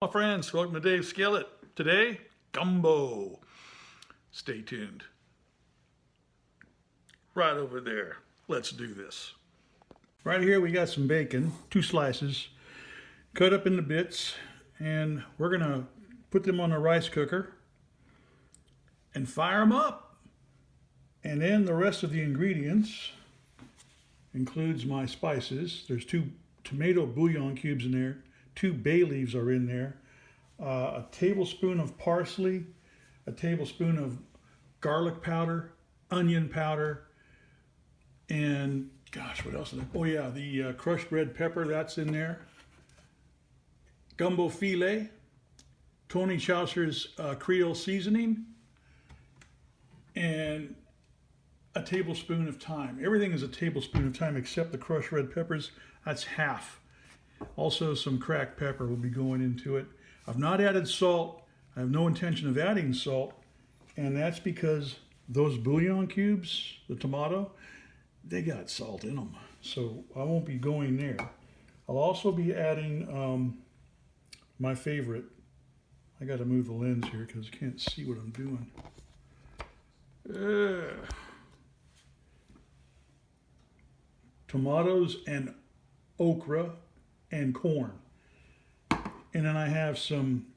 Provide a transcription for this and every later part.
My friends, welcome to Dave's Skillet. Today, gumbo. Stay tuned. Right over there. Let's do this. Right here we got some bacon, 2 slices, cut up into bits, and we're gonna put them on a rice cooker and fire them up. And then the rest of the ingredients includes my spices. There's 2 tomato bouillon cubes in there. 2 bay leaves are in there, a tablespoon of parsley, a tablespoon of garlic powder, onion powder, and gosh, what else is there? Oh yeah, the crushed red pepper, that's in there. Gumbo filet, Tony Chaucer's Creole seasoning, and a tablespoon of thyme. Everything is a tablespoon of thyme except the crushed red peppers, that's half. Also, some cracked pepper will be going into it. I've not added salt. I have no intention of adding salt. And that's because those bouillon cubes, the tomato, they got salt in them. So I won't be going there. I'll also be adding my favorite. I got to move the lens here because I can't see what I'm doing. Tomatoes and okra and corn. And then I have some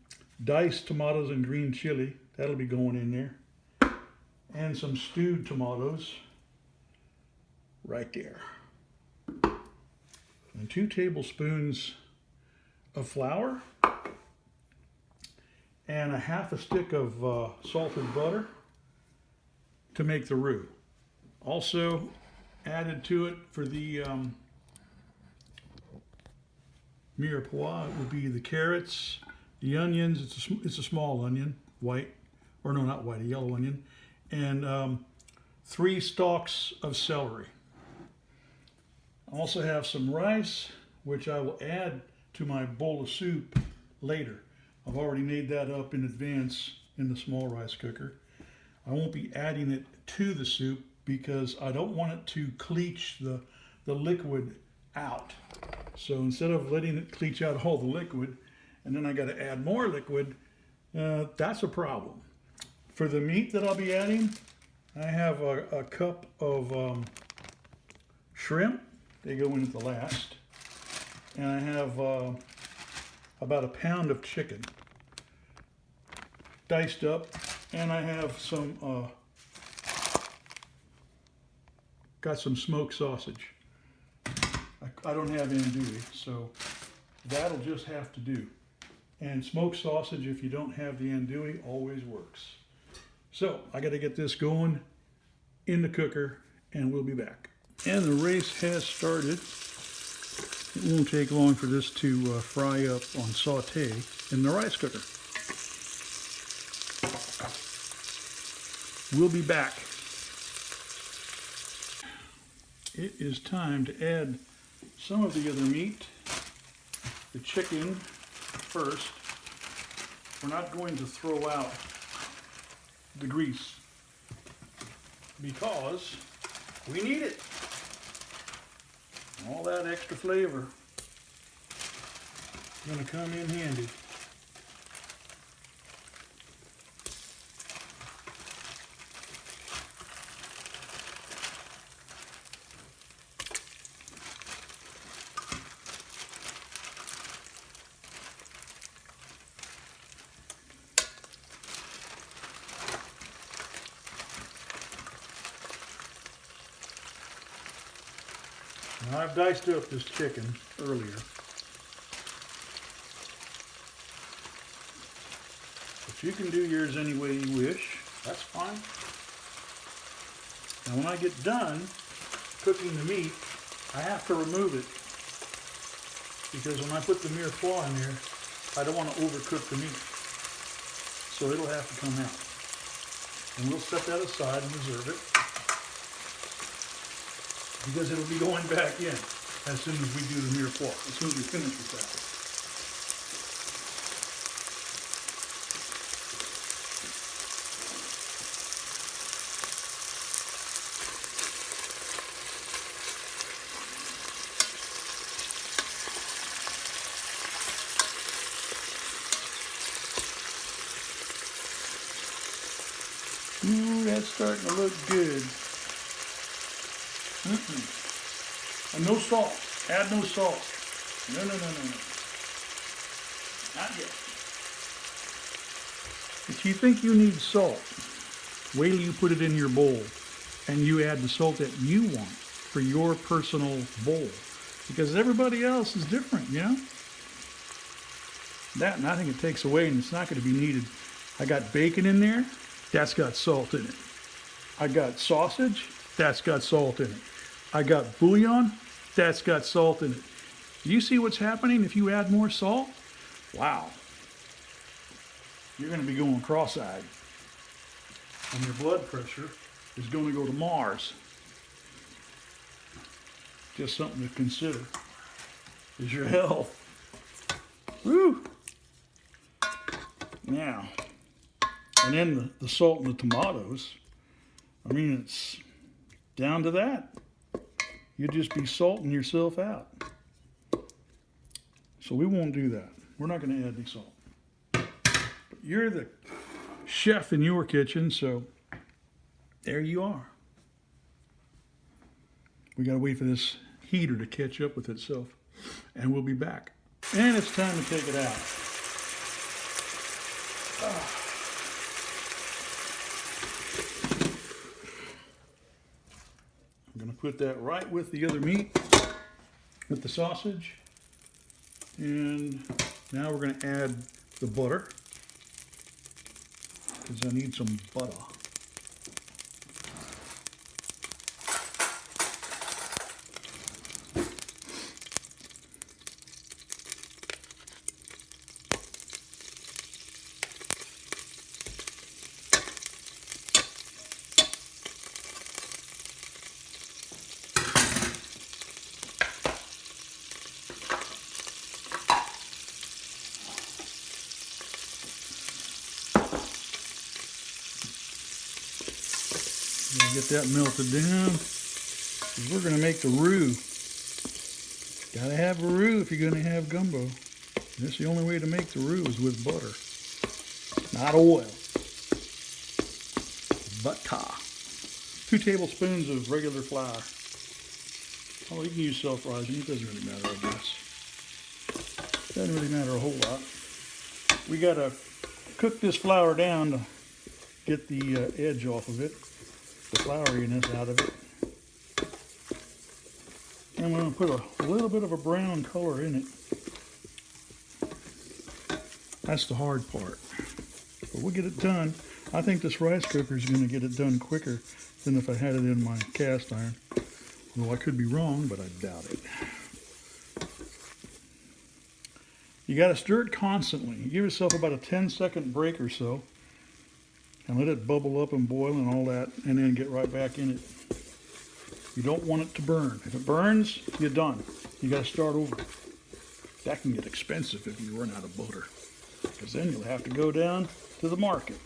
diced tomatoes and green chili. That'll be going in there. And some stewed tomatoes right there. And 2 tablespoons of flour. And a half a stick of salted butter to make the roux. Also added to it for the mirepoix would be the carrots, the onions. It's a small onion, white, or no, not white, a yellow onion, and 3 stalks of celery. I also have some rice, which I will add to my bowl of soup later. I've already made that up in advance in the small rice cooker. I won't be adding it to the soup because I don't want it to cleach the liquid out. So instead of letting it cleach out all the liquid, and then I got to add more liquid, that's a problem. For the meat that I'll be adding, I have a cup of shrimp. They go in at the last. And I have about a pound of chicken diced up. And I have some, got some smoked sausage. I don't have andouille, so that'll just have to do. And smoked sausage, if you don't have the andouille, always works. So I got to get this going in the cooker, and we'll be back. And the race has started. It won't take long for this to fry up on saute in the rice cooker. We'll be back. It is time to add some of the other meat. The chicken first. We're not going to throw out the grease because we need it. All that extra flavor is going to come in handy. Now I've diced up this chicken earlier, but you can do yours any way you wish. That's fine. Now when I get done cooking the meat, I have to remove it because when I put the mirepoix in there, I don't want to overcook the meat. So it'll have to come out. And we'll set that aside and reserve it, because it'll be going back in as soon as we do the mirepoix, as soon as we finish with that. Ooh, that's starting to look good. And no salt. Add no salt. No, no, no, no, no. Not yet. If you think you need salt, wait till you put it in your bowl and you add the salt that you want for your personal bowl. Because everybody else is different, you know? That, and I think it takes away, and it's not going to be needed. I got bacon in there. That's got salt in it. I got sausage. That's got salt in it. I got bouillon. That's got salt in it. Do you see what's happening if you add more salt? Wow. You're going to be going cross-eyed. And your blood pressure is going to go to Mars. Just something to consider is your health. Woo! Now, and then the salt in the tomatoes, I mean, it's down to that. You'd just be salting yourself out. So we won't do that. We're not going to add any salt. But you're the chef in your kitchen, so there you are. We got to wait for this heater to catch up with itself, and we'll be back. And it's time to take it out. I'm going to put that right with the other meat, with the sausage. And now we're going to add the butter, because I need some butter. Get that melted down, because we're going to make the roux. Got to have a roux if you're going to have gumbo. That's the only way to make the roux is with butter, not oil. Butter. 2 tablespoons of regular flour. Oh, you can use self-rising. It doesn't really matter, I guess. Doesn't really matter a whole lot. We got to cook this flour down to get the edge off of it, the flouriness out of it. And we're going to put a little bit of a brown color in it. That's the hard part. But we'll get it done. I think this rice cooker is going to get it done quicker than if I had it in my cast iron. Well, I could be wrong, but I doubt it. You got to stir it constantly. You give yourself about a 10-second break or so, and let it bubble up and boil and all that, and then get right back in it. You don't want it to burn. If it burns, you're done. You got to start over. That can get expensive if you run out of butter, because then you'll have to go down to the market.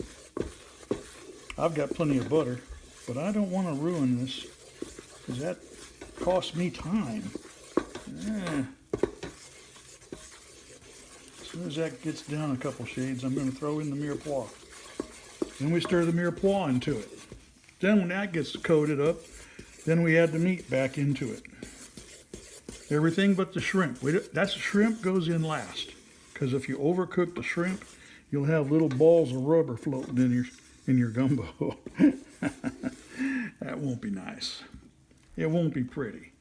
I've got plenty of butter, but I don't want to ruin this, because that costs me time. Yeah. As soon as that gets down a couple shades, I'm going to throw in the mirepoix. Then we stir the mirepoix into it. Then when that gets coated up, then we add the meat back into it. Everything but the shrimp. That shrimp goes in last, because if you overcook the shrimp, you'll have little balls of rubber floating in your gumbo. That won't be nice. It won't be pretty.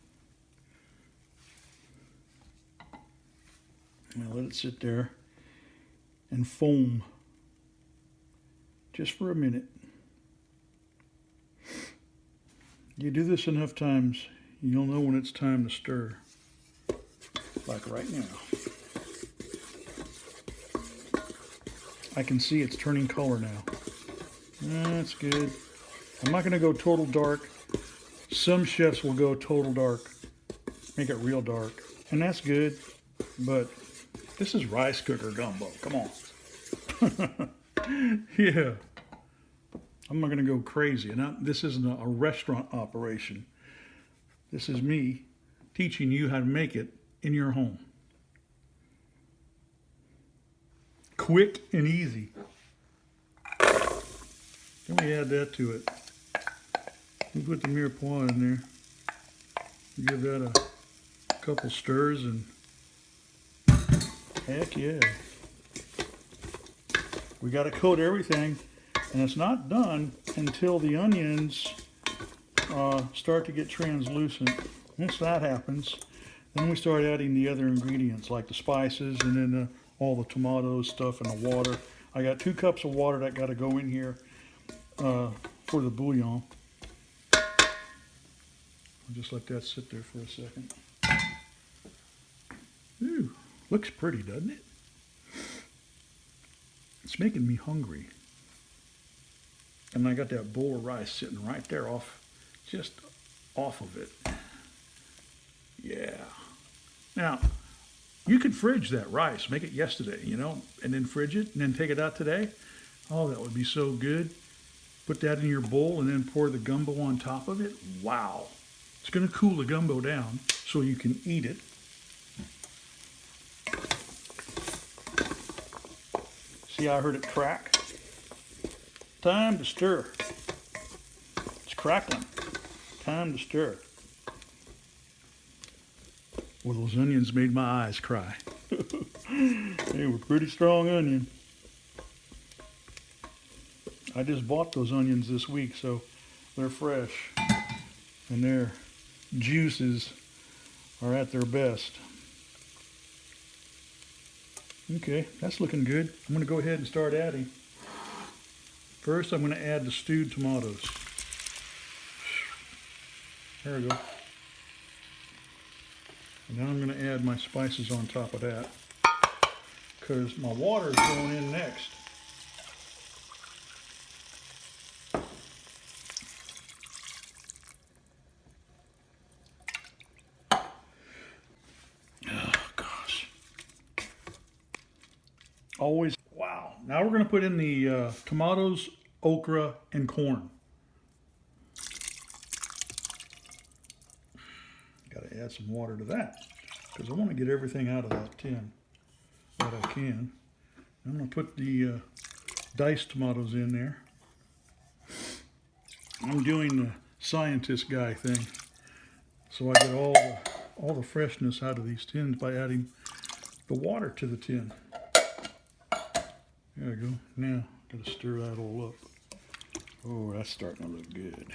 Now let it sit there and foam just for a minute. You do this enough times, you'll know when it's time to stir. Like right now. I can see it's turning color now. That's good. I'm not going to go total dark. Some chefs will go total dark, make it real dark, and that's good, but this is rice cooker gumbo. Come on. Yeah. I'm not going to go crazy. And this isn't a restaurant operation. This is me teaching you how to make it in your home. Quick and easy. Then we add that to it. We put the mirepoix in there. Give that a couple stirs and heck yeah. We got to coat everything, and it's not done until the onions start to get translucent. Once that happens, then we start adding the other ingredients like the spices and then all the tomato stuff and the water. I got 2 cups of water that got to go in here for the bouillon. I'll just let that sit there for a second. Ooh, looks pretty, doesn't it? It's making me hungry. And I got that bowl of rice sitting right there just off of it. Yeah. Now, you could fridge that rice, make it yesterday, you know, and then fridge it and then take it out today. Oh, that would be so good. Put that in your bowl and then pour the gumbo on top of it. Wow. It's going to cool the gumbo down so you can eat it. See how I heard it crack? Time to stir. It's crackling. Time to stir. Well, those onions made my eyes cry. They were pretty strong onion. I just bought those onions this week, so they're fresh. And their juices are at their best. Okay, that's looking good. I'm going to go ahead and start adding. First, I'm going to add the stewed tomatoes. There we go. And now I'm going to add my spices on top of that, because my water is going in next. Oh, gosh. Always, wow. Now we're going to put in the tomatoes, okra, and corn. Got to add some water to that because I want to get everything out of that tin that I can. I'm going to put the diced tomatoes in there. I'm doing the scientist guy thing, so I get all the freshness out of these tins by adding the water to the tin. There we go. Now got to stir that all up. Oh, that's starting to look good.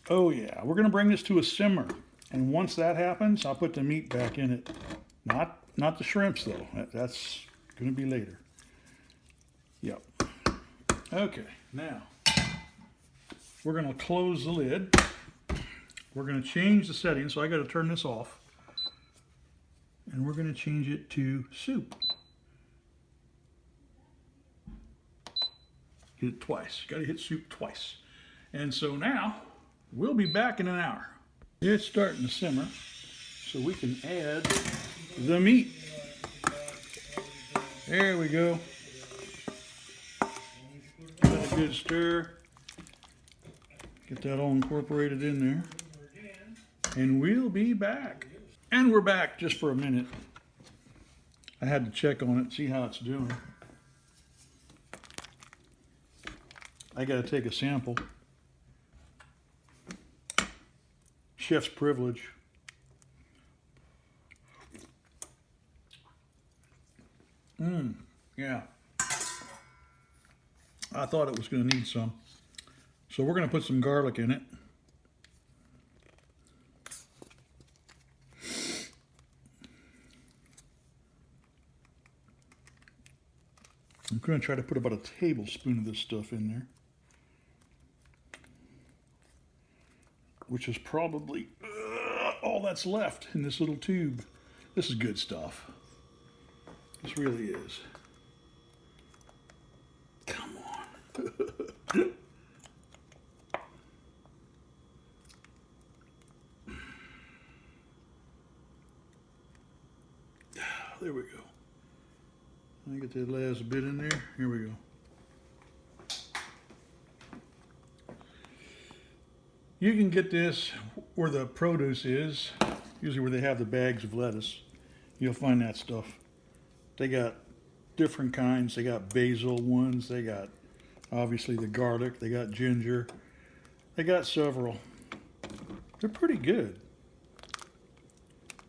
Oh yeah, we're going to bring this to a simmer. And once that happens, I'll put the meat back in it. Not the shrimps though. That's going to be later. Yep. Okay, now we're going to close the lid. We're going to change the setting, so I got to turn this off. And we're going to change it to soup. Hit it twice. Got to hit soup twice. And so now we'll be back in an hour. It's starting to simmer, so we can add the meat. There we go. Give that a good stir. Get that all incorporated in there. And we'll be back. And we're back just for a minute. I had to check on it, see how it's doing. I got to take a sample. Chef's privilege. Yeah. I thought it was going to need some. So we're going to put some garlic in it. I'm going to try to put about a tablespoon of this stuff in there, which is probably all that's left in this little tube. This is good stuff. This really is. Come on. There we go. Let me get that last bit in there. Here we go. You can get this where the produce is, usually where they have the bags of lettuce. You'll find that stuff. They got different kinds. They got basil ones. They got Obviously the garlic, they got ginger, they got several. They're pretty good.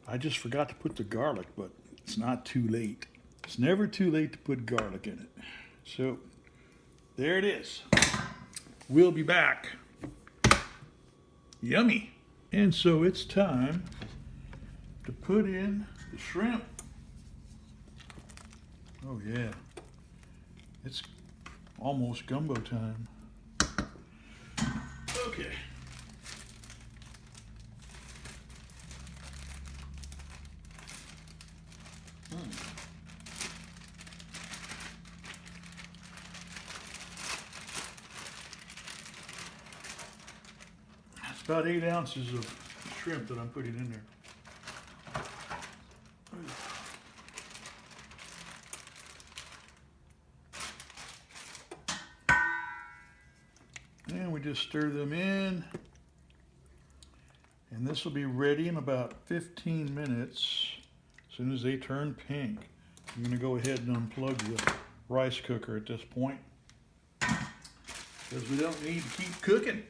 I just forgot to put the garlic, but it's not too late. It's never too late to put garlic in it. So there it is. We'll be back. Yummy. And so it's time to put in the shrimp. Oh yeah. It's almost gumbo time. Okay. It's about 8 ounces of shrimp that I'm putting in there. And we just stir them in. And this will be ready in about 15 minutes. As soon as they turn pink, I'm going to go ahead and unplug the rice cooker at this point, because we don't need to keep cooking.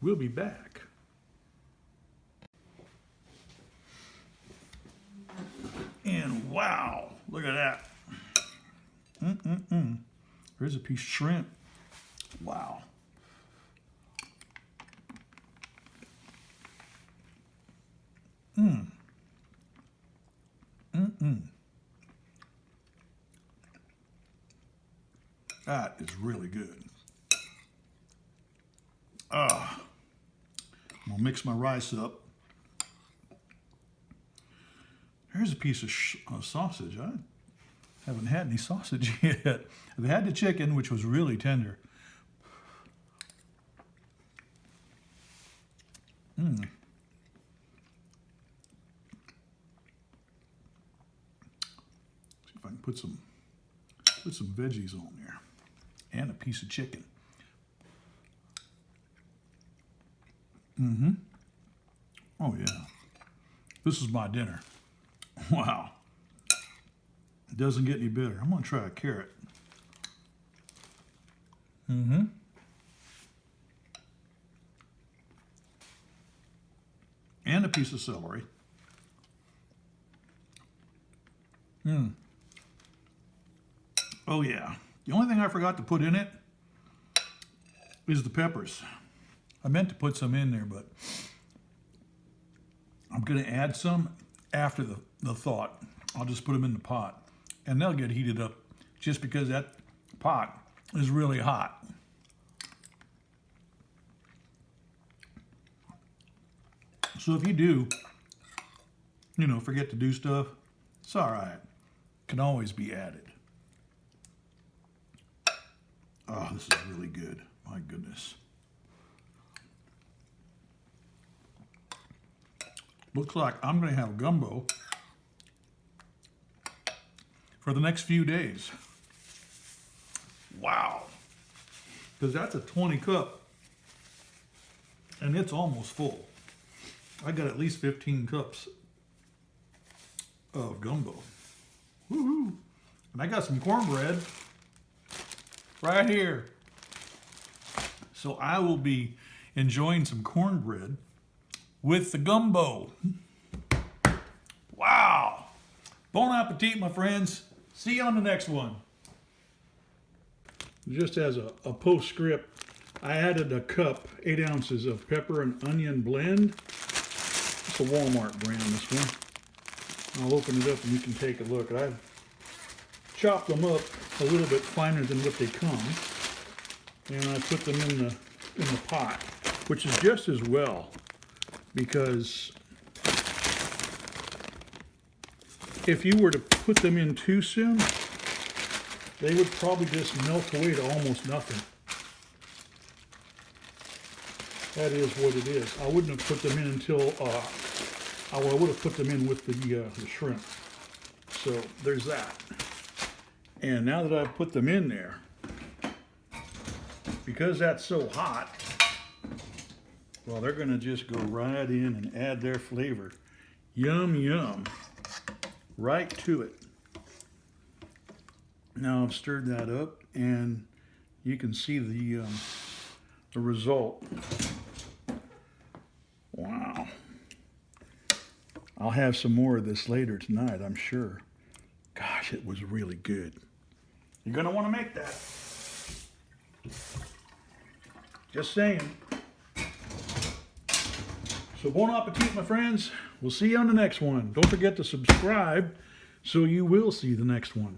We'll be back. And wow, look at that. There's a piece of shrimp. Wow. That is really good. I'm gonna mix my rice up. Here's a piece of sausage. I haven't had any sausage yet. I've had the chicken, which was really tender. See if I can put some veggies on there, and a piece of chicken. Oh yeah, this is my dinner. Wow, it doesn't get any better. I'm gonna try a carrot. And a piece of celery. Oh yeah, the only thing I forgot to put in it is the peppers. I meant to put some in there, but I'm gonna add some after the thought. I'll just put them in the pot, and they'll get heated up just because that pot is really hot. So if you do, forget to do stuff, it's all right. Can always be added. Oh, this is really good. My goodness. Looks like I'm going to have gumbo for the next few days. Wow. Because that's a 20 cup, and it's almost full. I got at least 15 cups of gumbo. Woohoo! And I got some cornbread right here. So I will be enjoying some cornbread with the gumbo. Wow! Bon appetit, my friends. See you on the next one. Just as a postscript, I added a cup, 8 ounces of pepper and onion blend. It's a Walmart brand, this one. I'll open it up and you can take a look. I've chopped them up a little bit finer than what they come, and I put them in the pot, which is just as well, because if you were to put them in too soon, they would probably just melt away to almost nothing. That is what it is. I wouldn't have put them in until, I would have put them in with the shrimp. So there's that. And now that I've put them in there, because that's so hot, Well, they're gonna just go right in and add their flavor. Yum, yum. Right to it. Now I've stirred that up and you can see the result. Wow. I'll have some more of this later tonight, I'm sure. Gosh, it was really good. You're gonna want to make that. Just saying. So bon appetit, my friends. We'll see you on the next one. Don't forget to subscribe so you will see the next one.